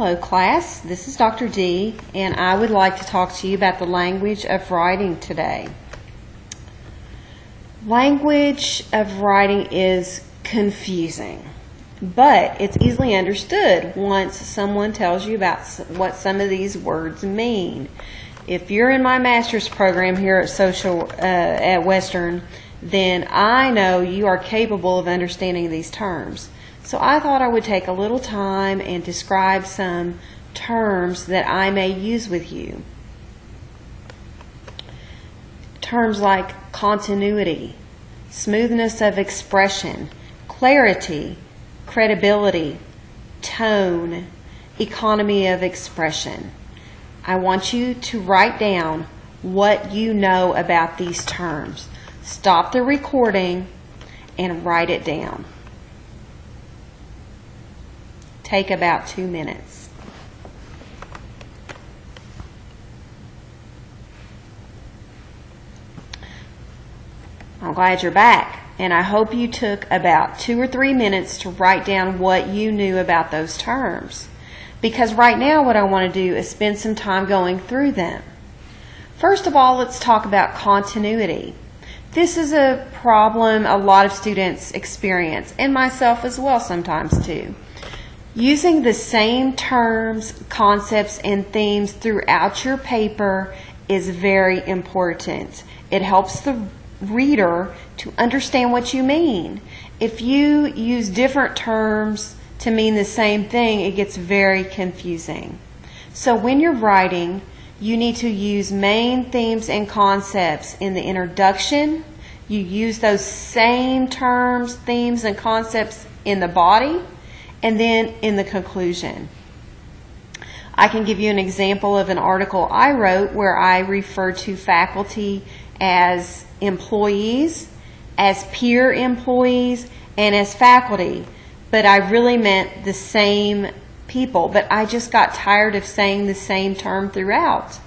Hello class, this is Dr. D, and I would like to talk to you about the language of writing today. Language of writing is confusing, but it's easily understood once someone tells you about what some of these words mean. If you're in my master's program here at Western, then I know you are capable of understanding these terms. So I thought I would take a little time and describe some terms that I may use with you. Terms like continuity, smoothness of expression, clarity, credibility, tone, economy of expression. I want you to write down what you know about these terms. Stop the recording and write it down. Take about 2 minutes. I'm glad you're back, and I hope you took about 2 or 3 minutes to write down what you knew about those terms. Because right now what I want to do is spend some time going through them. First of all, let's talk about continuity. This is a problem a lot of students experience, and myself as well sometimes too. Using the same terms, concepts, and themes throughout your paper is very important. It helps the reader to understand what you mean. If you use different terms to mean the same thing, it gets very confusing. So when you're writing, you need to use main themes and concepts in the introduction. You use those same terms, themes, and concepts in the body, and then in the conclusion. I can give you an example of an article I wrote where I refer to faculty as employees, as peer employees, and as faculty. But I really meant the same people. But I just got tired of saying the same term throughout.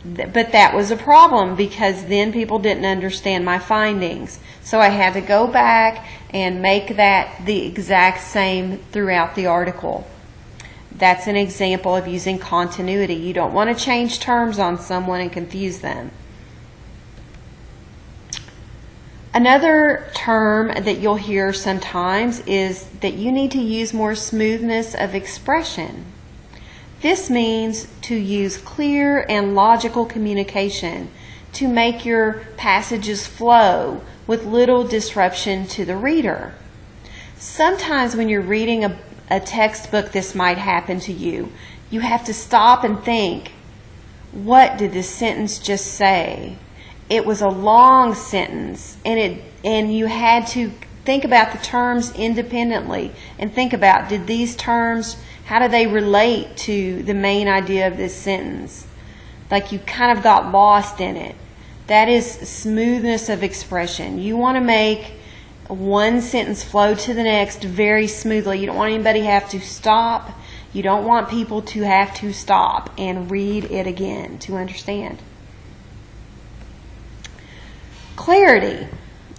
But that was a problem because then people didn't understand my findings. So I had to go back and make that the exact same throughout the article. That's an example of using continuity. You don't want to change terms on someone and confuse them. Another term that you'll hear sometimes is that you need to use more smoothness of expression. This means to use clear and logical communication to make your passages flow with little disruption to the reader. Sometimes when you're reading a textbook, this might happen to you. You have to stop and think, what did this sentence just say? It was a long sentence, and you had to think about the terms independently and think about, did these terms, how do they relate to the main idea of this sentence? Like you kind of got lost in it. That is smoothness of expression. You want to make one sentence flow to the next very smoothly. You don't want anybody to have to stop. You don't want people to have to stop and read it again to understand. Clarity.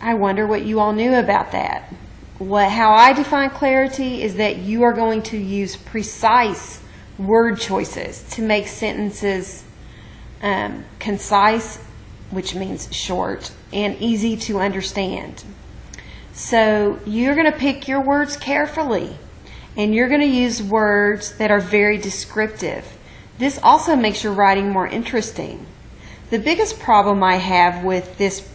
I wonder what you all knew about that. How I define clarity is that you are going to use precise word choices to make sentences concise, which means short, and easy to understand. So you're going to pick your words carefully, and you're going to use words that are very descriptive. This also makes your writing more interesting. The biggest problem I have with this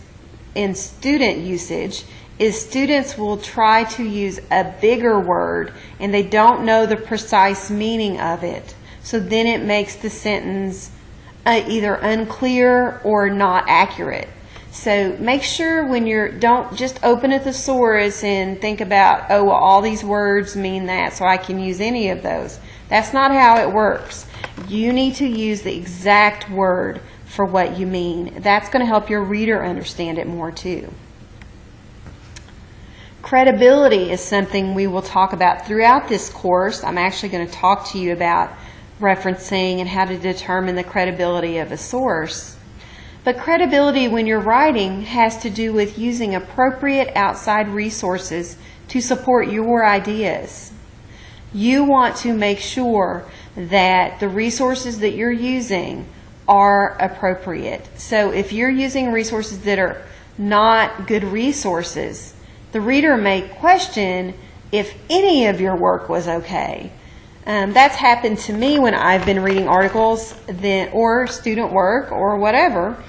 in student usage is students will try to use a bigger word and they don't know the precise meaning of it. So then it makes the sentence either unclear or not accurate. So make sure when don't just open a thesaurus and think about, oh, well, all these words mean that, so I can use any of those. That's not how it works. You need to use the exact word for what you mean. That's going to help your reader understand it more too. Credibility is something we will talk about throughout this course. I'm actually going to talk to you about referencing and how to determine the credibility of a source. But credibility when you're writing has to do with using appropriate outside resources to support your ideas. You want to make sure that the resources that you're using are appropriate. So if you're using resources that are not good resources, the reader may question if any of your work was okay. That's happened to me when I've been reading articles or student work or whatever.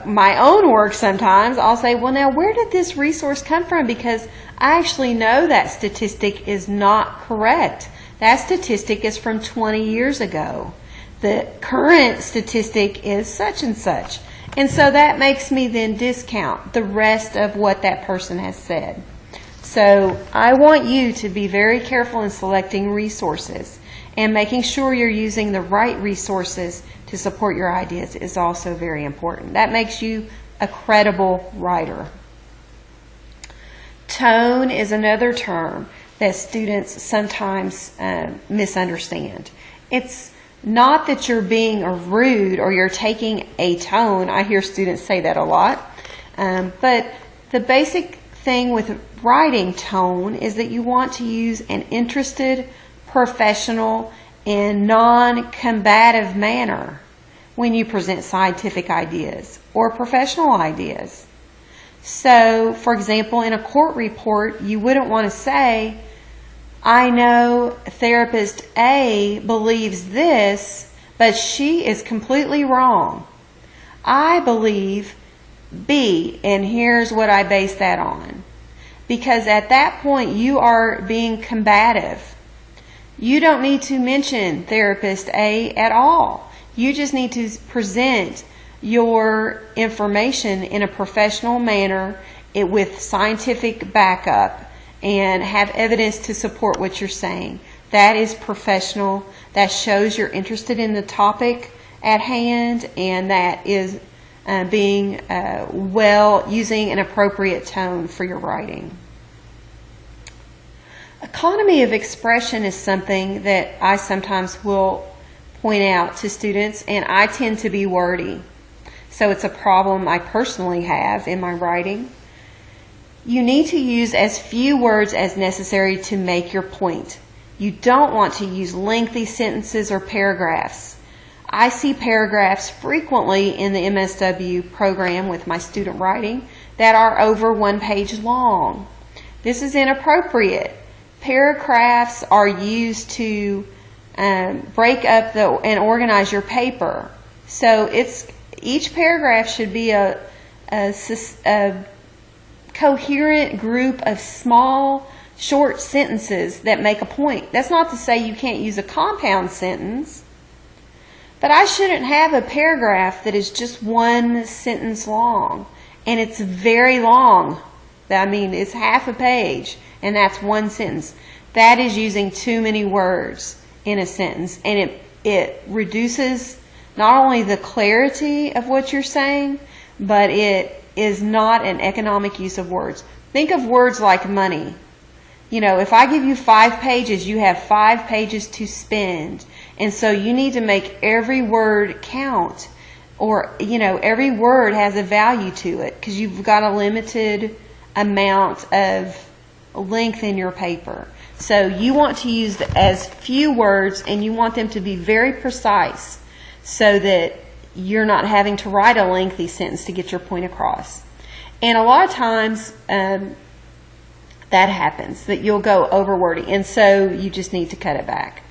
My own work sometimes, I'll say, well, now where did this resource come from? Because I actually know that statistic is not correct. That statistic is from 20 years ago. The current statistic is such and such. And so that makes me then discount the rest of what that person has said. So I want you to be very careful in selecting resources, and making sure you're using the right resources to support your ideas is also very important. That makes you a credible writer. Tone is another term that students sometimes misunderstand. It's not that you're being rude or you're taking a tone. I hear students say that a lot. But the basic thing with writing tone is that you want to use an interested, professional, and non-combative manner when you present scientific ideas or professional ideas. So, for example, in a court report, you wouldn't want to say, I know therapist A believes this, but she is completely wrong. I believe B, and here's what I base that on. Because at that point, you are being combative. You don't need to mention therapist A at all. You just need to present your information in a professional manner with scientific backup and have evidence to support what you're saying. That is professional. That shows you're interested in the topic at hand, and that is being using an appropriate tone for your writing. Economy of expression is something that I sometimes will point out to students, and I tend to be wordy. So it's a problem I personally have in my writing. You need to use as few words as necessary to make your point. You don't want to use lengthy sentences or paragraphs. I see paragraphs frequently in the MSW program with my student writing that are over 1 page long. This is inappropriate. Paragraphs are used to break up and organize your paper. So each paragraph should be a coherent group of small, short sentences that make a point. That's not to say you can't use a compound sentence, but I shouldn't have a paragraph that is just 1 sentence long, and it's very long. I mean, it's half a page, and that's 1 sentence. That is using too many words in a sentence, and it reduces not only the clarity of what you're saying, but it is not an economic use of words. Think of words like money. You know, if I give you 5 pages, you have 5 pages to spend. And so you need to make every word count, or, you know, every word has a value to it because you've got a limited amount of length in your paper. So you want to use as few words, and you want them to be very precise so that you're not having to write a lengthy sentence to get your point across. And a lot of times that happens, that you'll go over wordy, and so you just need to cut it back.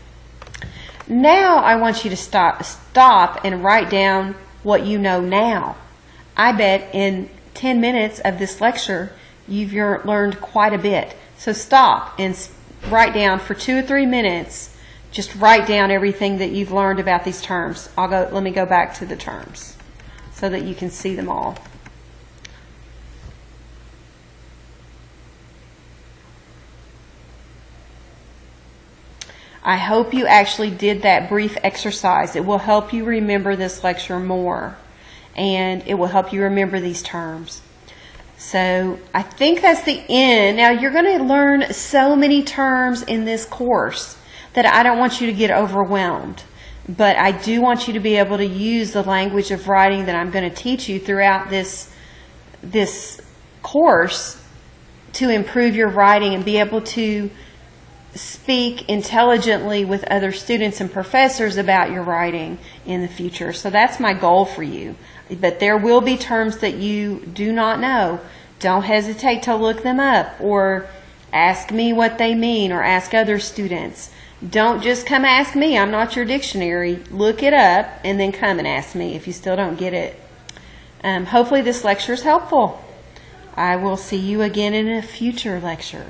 Now I want you to stop and write down what you know now. I bet in 10 minutes of this lecture you've learned quite a bit. So stop and write down for 2 or 3 minutes. Just write down everything that you've learned about these terms. Let me go back to the terms so that you can see them all. I hope you actually did that brief exercise. It will help you remember this lecture more, and it will help you remember these terms. So I think that's the end. Now you're going to learn so many terms in this course that I don't want you to get overwhelmed. But I do want you to be able to use the language of writing that I'm going to teach you throughout this course to improve your writing and be able to speak intelligently with other students and professors about your writing in the future. So that's my goal for you. But there will be terms that you do not know. Don't hesitate to look them up, or ask me what they mean, or ask other students. Don't just come ask me. I'm not your dictionary. Look it up and then come and ask me if you still don't get it. Hopefully this lecture is helpful. I will see you again in a future lecture.